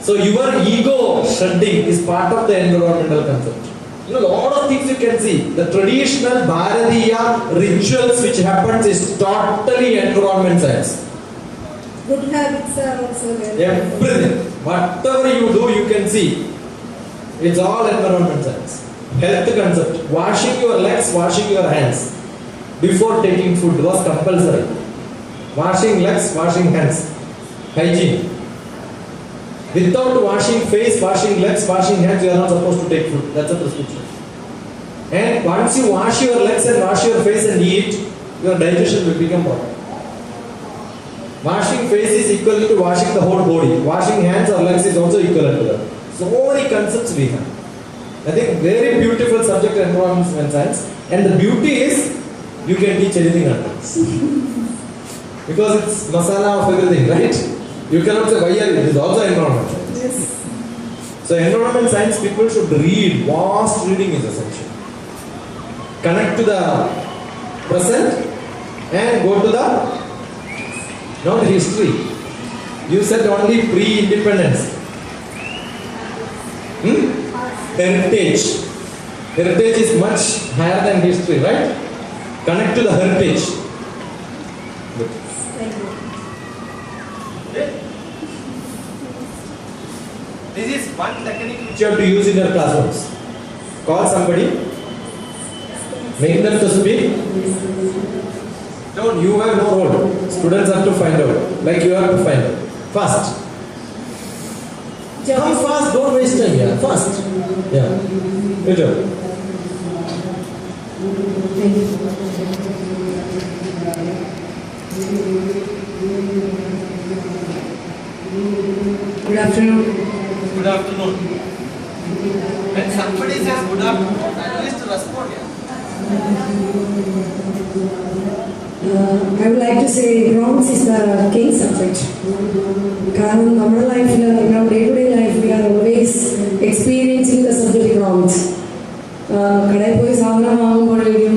So your ego shedding is part of the environmental concept. You know, a lot of things you can see. The traditional Bharatiya rituals which happens is totally environment science. Good habits are also there. Everything. Whatever you do, you can see. It's all environment science. Health concept. Washing your legs, washing your hands. Before taking food was compulsory. Washing legs, washing hands. Hygiene. Without washing face, washing legs, washing hands, you are not supposed to take food. That's a prescription. And once you wash your legs and wash your face and eat, your digestion will become better. Washing face is equal to washing the whole body. Washing hands or legs is also equivalent to that. So many concepts we have. I think very beautiful subject environment science. And the beauty is you can teach anything under this. Because it's masala of everything, right? You cannot say why it is also environment science. Yes. So environment science people should read. Vast reading is essential. Connect to the present and go to the not history. You said only pre-independence. Heritage. Heritage is much higher than history, right? Connect to the heritage. Good. This is one technique Which you have to use in your classrooms. Call somebody. Make them to speak. Don't, you have no role. Students have to find out. Like you have to find out. Fast. Come fast, don't waste time here. Fast. Yeah. Good job. Good afternoon. good afternoon. When somebody says good afternoon, at least respond. I would like to say economics is the king subject. കാരണം നമ്മുടെ ലൈഫിൽ നമ്മുടെ day to day life we are always experiencing the subject economics. കടയിൽ പോയി സാധനം വാങ്ങുമ്പോഴേക്കും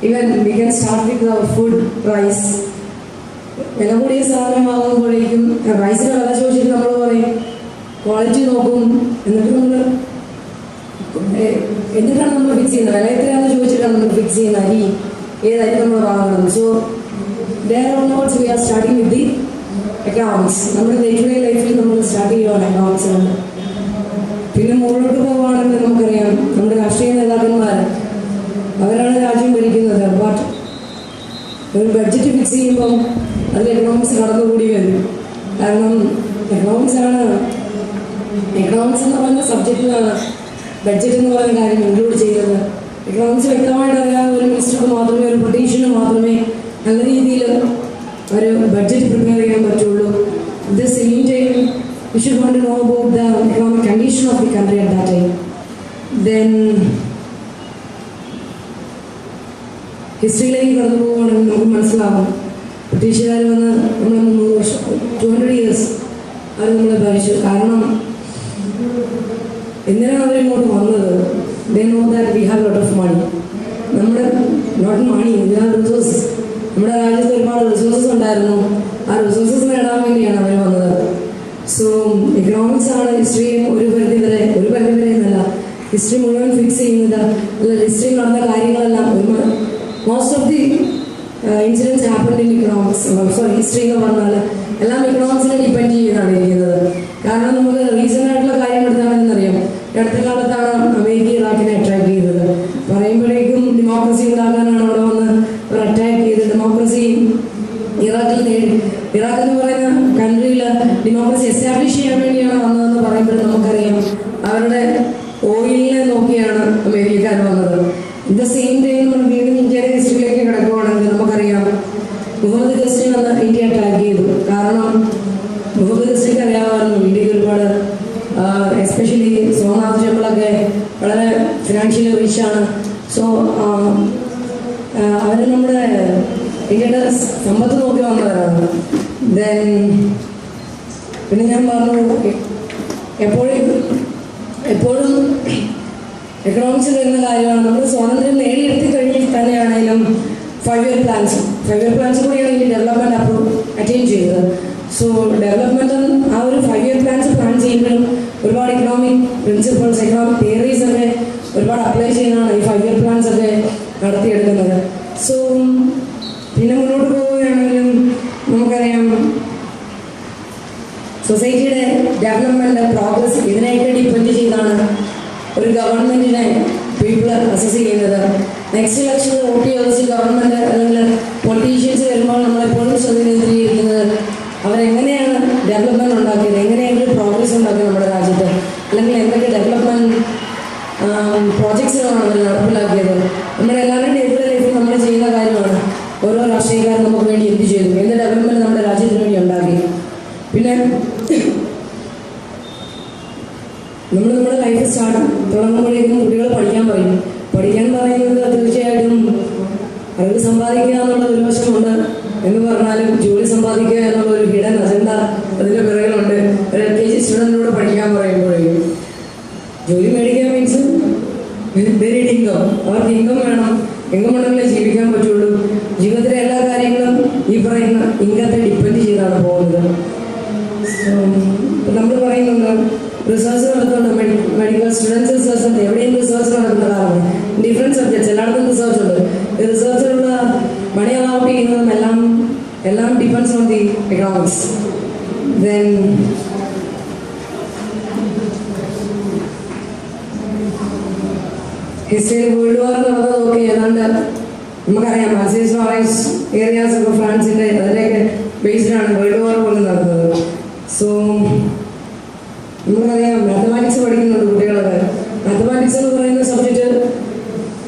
even we can start with our food price. വില കൂടിയ സാധനം വാങ്ങുമ്പോഴേക്കും റൈസിന് വില ചോദിച്ചിട്ട് നമ്മൾ പറയും ക്വാളിറ്റി നോക്കും, എന്നിട്ടാണ് നമ്മൾ ഫിക്സ് ചെയ്യുന്നത്. വില എത്രയാണെന്ന് ചോദിച്ചിട്ടാണ് നമ്മൾ ഫിക്സ് ചെയ്യുന്നത് അരി ഏതായാലും നമ്മൾ വാങ്ങണം. So there onwards we are starting with the economics. നമ്മുടെ ഡേ ടു ഡേ ലൈഫിൽ നമ്മൾ സ്റ്റാർട്ട് ചെയ്യുവാണ് എക്കണോമിക്സിലാണ്. പിന്നെ മുകളിലോട്ട് പോകുകയാണെങ്കിൽ നമുക്കറിയാം നമ്മുടെ രാഷ്ട്രീയ നേതാക്കന്മാർ അവരാണ് രാജ്യം ഭരിക്കുന്നത്. ബട്ട് ഒരു ബഡ്ജറ്റ് ഫിക്സ് ചെയ്യുമ്പം അതിൽ എക്കണോമിക്സ് കടന്നുകൂടി വരും. കാരണം എക്കണോമിക്സ് എന്ന് പറയുന്ന സബ്ജക്റ്റിലാണ് ബഡ്ജറ്റ് എന്ന് പറയുന്ന കാര്യം ഇൻക്ലൂഡ് ചെയ്യുന്നത്. എക്കണോമിക്സ് വ്യക്തമായിട്ട് അറിയാവുന്ന ഒരു മിനിസ്റ്റർക്ക് മാത്രമേ, ഒരു പൊളിറ്റീഷ്യന് മാത്രമേ നല്ല രീതിയിൽ ഒരു ബഡ്ജറ്റ് പ്രിപ്പയർ ചെയ്യാൻ പറ്റുള്ളൂ. The same time we should want to know about the economic condition of the country at that time. Then ഹിസ്റ്ററിയിലേക്ക് കടന്നു പോകുകയാണെങ്കിൽ നമുക്ക് മനസ്സിലാവും ബ്രിട്ടീഷുകാർ വന്ന് നമ്മളെ 300 വർഷം 200 years അവർ നമ്മളെ ഭരിച്ചു. കാരണം എന്തിനാണ് അവരിങ്ങോട്ട് വന്നത്? They know that we have a lot of money. നമ്മുടെ note money, we have resources. നമ്മുടെ രാജ്യത്ത് ഒരുപാട് റിസോഴ്സസ് ഉണ്ടായിരുന്നു. ആ റിസോഴ്സസ് നേടാൻ വേണ്ടിയാണ് അവർ വന്നത്. സോ എക്കണോമിക്സ് ആണ് ഹിസ്റ്ററിയെ ഒരു പരിധി വരെ എന്നല്ല, ഹിസ്റ്ററി മുഴുവൻ ഫിക്സ് ചെയ്യുന്നത്. അല്ല, ഹിസ്റ്ററി നടന്ന കാര്യങ്ങളെല്ലാം most of the incidence happened in economics. Sorry, history എന്ന് പറഞ്ഞാൽ എല്ലാം ഇക്കണോമിക്സിനെ ഡിപ്പെൻഡ് ചെയ്യുന്നതാണ് ഇരിക്കുന്നത്. കാരണം നമുക്ക് റീസെൻ്റ് ആയിട്ടുള്ള കാര്യം എടുത്താണെന്നറിയാം, അടുത്ത കാലത്താണ് അമേരിക്ക ഇറാഖിനെ അറ്റാക്ക് ചെയ്തത്. പറയുമ്പോഴേക്കും ഡെമോക്രസി ഉണ്ടാക്കാനാണ് അവിടെ വന്ന് അവർ അറ്റാക്ക് ചെയ്തത്. ഡെമോക്രസി ഇറാഖിൽ നേടി. ഇറാഖ് എന്ന് പറയുന്ന കൺട്രിയിൽ ഡെമോക്രസി എസ്റ്റാബ്ലിഷ് ചെയ്യാൻ വേണ്ടിയാണ് വന്നതെന്ന് പറയുമ്പോഴും നമുക്കറിയാം അവരുടെ ഓയിലിനെ നോക്കിയാണ് അമേരിക്കക്കാർ വന്നത്. ഇൻ ദ സെയിം ടൈം നമ്മൾ വീണ്ടും ഇന്ത്യയുടെ ഹിസ്റ്ററിയിലേക്ക് കിടക്കുകയാണെങ്കിൽ നമുക്കറിയാം മുഹമ്മദ് ഖസ്നി വന്ന് ഇന്ത്യ അറ്റാക്ക് ചെയ്തു. കാരണം മുഹമ്മദ് ഖസ്നിക്ക് അറിയാമായിരുന്നു ഇന്ത്യക്ക് ഒരുപാട് എസ്പെഷ്യലി സോമനാഥ് ചെമ്പിളൊക്കെ വളരെ ഫിനാൻഷ്യലി റിച്ചാണ്. സോ അവർ നമ്മുടെ ഇന്ത്യയുടെ സമ്പത്ത് നോക്കി വന്നവരാണ്. ദെൻ പിന്നെ ഞാൻ പറഞ്ഞു എപ്പോഴും എപ്പോഴും എക്കണോമിക്സിൽ വരുന്ന കാര്യമാണ്. നമ്മൾ സ്വാതന്ത്ര്യം നേടിയെടുത്തി കഴിഞ്ഞാൽ തന്നെയാണെങ്കിലും 5 year പ്ലാൻസ് കൂടിയാണ് ഈ ഡെവലപ്മെൻറ്റ് അറ്റൈൻ ചെയ്തത്. സോ ഡെവലപ്മെൻറ്റ് ആ ഒരു 5 year പ്ലാൻസ് പ്ലാൻ ചെയ്യുമ്പോഴും ഒരുപാട് ഇക്കണോമിക് പ്രിൻസിപ്പിൾസ്, എക്കണോമിക് തിയറീസ് ഒക്കെ ഒരുപാട് അപ്ലൈ ചെയ്യുന്നതാണ് ഈ 5 year പ്ലാൻസ് ഒക്കെ നടത്തിയെടുക്കുന്നത്. സോ പിന്നെ മുന്നോട്ട് പോവുകയാണെങ്കിലും നമുക്കറിയാം സൊസൈറ്റിയുടെ ഡെവലപ്മെൻറ്റ് പ്രോഗ്രസ് ഇതിനെയൊക്കെ ഡിപ്പെൻഡ് ചെയ്താണ് ഒരു ഗവൺമെൻറ്റിനെ പീപ്പിൾ അസസ് ചെയ്യുന്നത്. നെക്സ്റ്റ് ഇലക്ഷൻ വോട്ട് ചോദിച്ച് ഗവൺമെൻറ് അല്ലെങ്കിൽ പൊളിറ്റീഷ്യൻസ് വരുമ്പോൾ നമ്മളെപ്പോഴും ശ്രദ്ധ കേന്ദ്രീകരിക്കുന്നത് അവരെങ്ങനെയാണ് ഡെവലപ്മെൻറ്റ് ഉണ്ടാക്കിയത്, എങ്ങനെയെങ്കിലും പ്രോഗ്രസ് ഉണ്ടാക്കിയത് നമ്മുടെ രാജ്യത്ത്, അല്ലെങ്കിൽ എന്തൊക്കെ ഡെവലപ്മെൻറ്റ് പ്രോജക്ട്സുകളാണ് അവർ നടപ്പിലാക്കിയത്. നമ്മുടെ എല്ലാവരുടെയും ഡെയിലി ലൈഫിൽ നമ്മൾ ചെയ്യുന്ന കാര്യമാണ്. ഓരോ രാഷ്ട്രീയക്കാരും നമുക്ക് വേണ്ടി എന്ത് ചെയ്തു, എന്ത് ഡെവലപ്മെൻറ്റ് നമ്മുടെ രാജ്യത്തിന് വേണ്ടി ഉണ്ടാക്കി. പിന്നെ നമ്മുടെ ലൈഫ് സ്റ്റാർട്ട് തുടങ്ങുമ്പോഴേക്കും കുട്ടികൾ പഠിക്കാൻ പറയും. പഠിക്കാൻ പറയുന്നത് തീർച്ചയായിട്ടും അറിവ് സമ്പാദിക്കുക എന്നുള്ള ഒരു വശമുണ്ട്. എന്ന് പറഞ്ഞാലും ജോലി സമ്പാദിക്കുക എന്നുള്ള ഒരു ഹിഡൻ അജണ്ട അതിൻ്റെ പിറകിലുണ്ട്. ഒരു LKG സ്റ്റുഡൻറ്റിനോട് പഠിക്കാൻ പറയുമ്പോഴേക്കും ജോലി മേടിക്കാൻ മീൻസ് ഇൻകം, അവർക്ക് ഇൻകം വേണം. ഇൻകം ഉണ്ടെങ്കിലേ ജീവിക്കാൻ പറ്റുള്ളൂ. ജീവിതത്തിലെ എല്ലാ കാര്യങ്ങളും ഈ പറയുന്ന ഇൻകത്തെ ഡിപ്പെൻഡ് ചെയ്താണ് പോകുന്നത്. നമ്മൾ പറയുന്നുണ്ട് റിസർച്ച് നടത്തുന്നുണ്ട്. മെഡിക്കൽ സ്റ്റുഡൻസ് റിസർച്ച് ഉണ്ട്. എവിടെയും റിസർച്ച് നടക്കുന്നതാണ്. ഡിഫറെൻറ്റ് സബ്ജക്ട്സ് എല്ലായിടത്തും റിസർച്ച് ഉണ്ട്. ഈ റിസർച്ചിലുള്ള മണി അലൗട്ട് ചെയ്യുന്നതും എല്ലാം depends on the economics. Then history world war നടന്നതൊക്കെ ഏതാണ്ട് നമുക്കറിയാം. അസീസ് നോളേജ് ഏരിയാസ് ഒക്കെ ഫ്രാൻസിൻ്റെ അതിൻ്റെയൊക്കെ ബേസ്ഡാണ് വേൾഡ് വാർ പോലും നടന്നത്. സോ നമുക്കറിയാം മാത്തമാറ്റിക്സ് പഠിക്കുന്നുണ്ട് കുട്ടികളൊക്കെ. മാത്തമാറ്റിക്സ് എന്ന് പറയുന്ന സബ്ജക്റ്റ്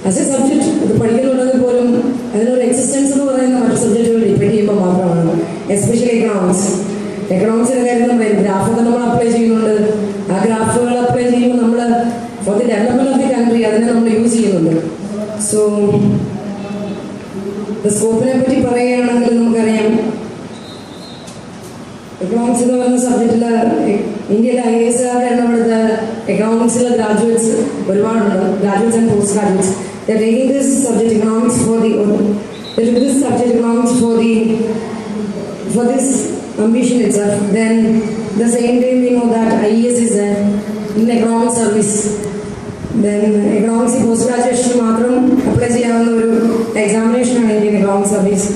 ആസ് എ സബ്ജക്റ്റ് അത് പഠിക്കുന്നുണ്ടെങ്കിൽ പോലും അതിനൊരു എക്സിസ്റ്റൻസ് എന്ന് പറയുന്ന മറ്റു സബ്ജക്റ്റുകൾ ഡിപ്പെൻഡ് ചെയ്യുമ്പോൾ മാത്രമാണ്. എസ്പെഷ്യലി എക്കണോമിക്സിൻ്റെ കാര്യത്തിൽ ഗ്രാഫൊക്കെ നമ്മൾ അപ്ലൈ ചെയ്യുന്നുണ്ട്. ആ ഗ്രാഫുകൾ അപ്ലൈ ചെയ്യുമ്പോൾ നമ്മൾ for the development of the country അതിനെ നമ്മൾ യൂസ് ചെയ്യുന്നുണ്ട്. സോ സ്കോപ്പിനെ പറ്റി പറയുകയാണെങ്കിൽ നമുക്കറിയാം എക്കണോമിക്സ് എന്ന് പറയുന്ന സബ്ജക്റ്റിൽ ഇന്ത്യയിലെ IAS എണ്ണം എടുത്ത എക്കണോമിക്സിലെ ഗ്രാജുവേറ്റ്സ് ഒരുപാടുണ്ട്. Graduates and post graduates taking this subject economics for this ambition itself. Then the same day we know that IAS is in economic service. Then economics post graduation മാത്രം apply ചെയ്യാവുന്ന ഒരു എക്സാമിനേഷനാണ് Indian economic service.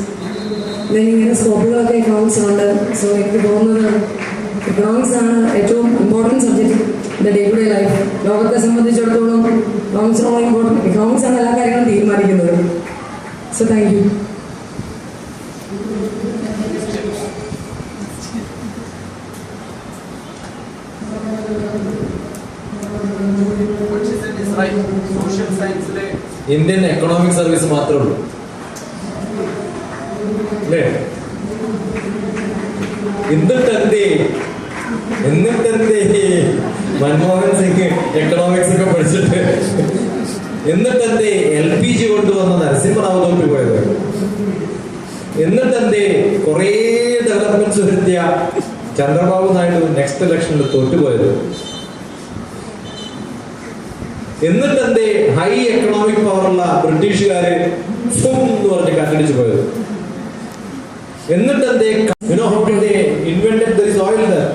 then ഇങ്ങനെ സ്കോപ്പുകളൊക്കെ എക്കണോമിക്സിലുണ്ട്. So എനിക്ക് തോന്നുന്നത് economics ആണ് ഏറ്റവും important subject in day to day life. ലോകത്തെ സംബന്ധിച്ചിടത്തോളം എക്കണോമിക്സിനോളം ഇമ്പോർട്ടൻറ്റ് എക്കണോമിക്സ് ആണ് എല്ലാ കാര്യങ്ങളും തീരുമാനിക്കുന്നത്. So thank you. സോഷ്യൽ സയൻസിലെ ഇന്ത്യൻ എക്കണോമിക് സർവീസ് മാത്രമേ ഉള്ളൂ അല്ലേ? എന്നിട്ടെന്തേ മൻമോഹൻ സിംഗ് എക്കണോമിക്സ് ഒക്കെ പഠിച്ചിട്ട് എന്നിട്ടെന്തേ LPG കൊണ്ടുവന്ന നരസിംഹറാവു തോറ്റു പോയത്? എന്നിട്ടെന്തേ കുറേ ഡെവലപ്മെന്റ്സ് വരുത്തിയ ചന്ദ്രബാബു നായിഡു നെക്സ്റ്റ് ഇലക്ഷനിൽ തോറ്റുപോയത്? എന്നിട്ടെന്തേ ഹൈ എക്കണോമിക് പവറുള്ള ബ്രിട്ടീഷുകാര് എന്ന് പറഞ്ഞ് കണ്ടടിച്ചു പോയത്? എന്നിട്ടെന്തേ how did they invented there is oil there?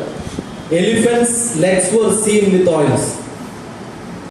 Elephants' legs were seen with oils.